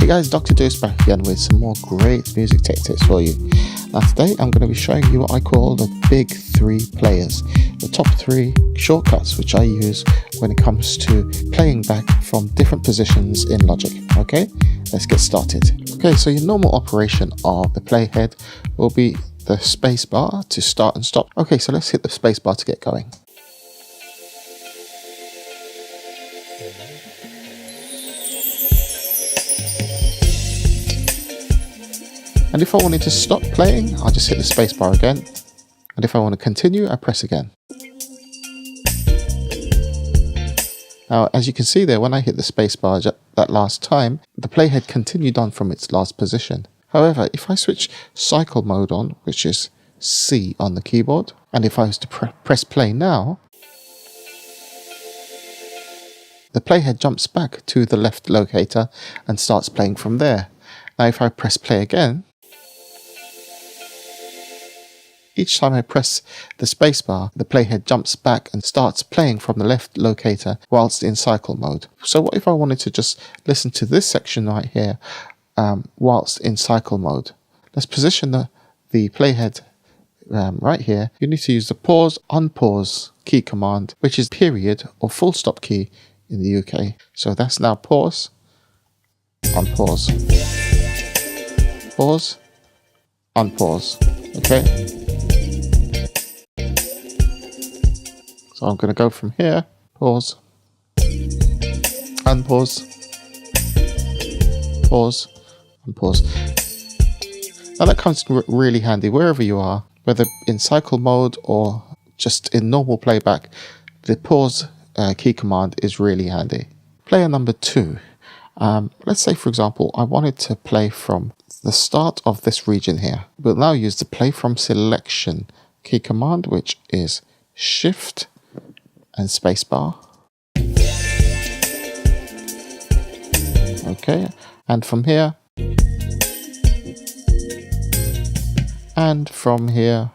guys, Dr Duce back again with some more great music tech tips for you. Now today I'm going to be showing you what I call the big three players, the top three shortcuts which I use when it comes to playing back from different positions in Logic. Okay, let's get started. Okay, so your normal operation of the playhead will be the space bar to start and stop. Okay, so let's hit the space bar to get going. And if I wanted to stop playing, I'll just hit the space bar again. And if I want to continue, I press again. Now, as you can see there, when I hit the space bar that last time, the playhead continued on from its last position. However, if I switch cycle mode on, which is C on the keyboard, and if I was to press play now, the playhead jumps back to the left locator and starts playing from there. Now, if I press play again, each time I press the spacebar, the playhead jumps back and starts playing from the left locator whilst in cycle mode. So what if I wanted to just listen to this section right here whilst in cycle mode? Let's position the playhead right here. You need to use the pause, unpause key command, which is period or full stop key in the UK. So that's now pause, unpause, pause, unpause. Okay. So I'm going to go from here, pause, unpause, pause, unpause. Now that comes really handy wherever you are, whether in cycle mode or just in normal playback. The pause key command is really handy. Player number 2. Let's say, for example, I wanted to play from the start of this region here. We'll now use the play from selection key command, which is shift and spacebar. Okay, and from here, and from here,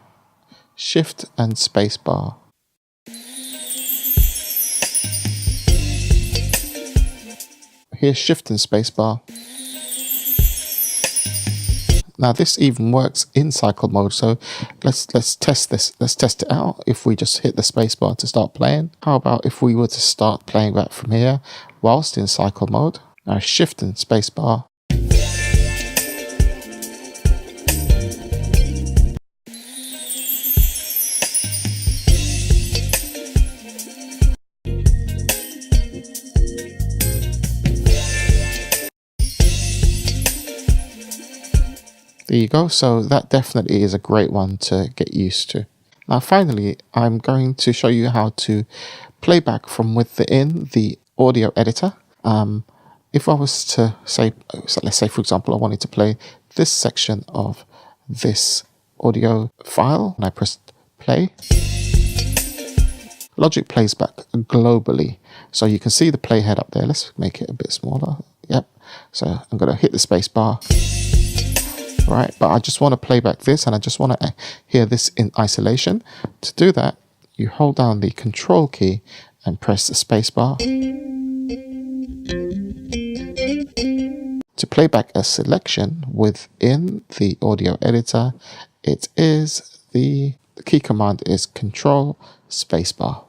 shift and spacebar. Here's shift and spacebar. Now this even works in cycle mode, so let's test this. Let's test it out. If we just hit the spacebar to start playing, how about if we were to start playing back from here whilst in cycle mode? Now shift and spacebar. There you go. So that definitely is a great one to get used to. Now finally, I'm going to show you how to play back from within the audio editor. If I was to say, so let's say for example, I wanted to play this section of this audio file and I pressed play, Logic plays back globally. So you can see the playhead up there. Let's make it a bit smaller. Yep. So I'm going to hit the space bar. Right, but I just want to play back this and I just want to hear this in isolation. To do that, you hold down the control key and press the space bar. To play back a selection within the audio editor, it is the key command is control space bar.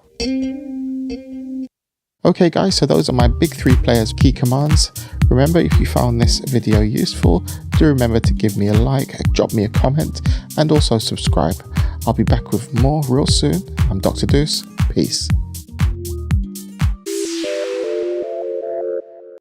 Okay guys, so those are my big three players key commands. Remember, if you found this video useful, do remember to give me a like, drop me a comment, and also subscribe. I'll be back with more real soon. I'm Dr Duce. Peace.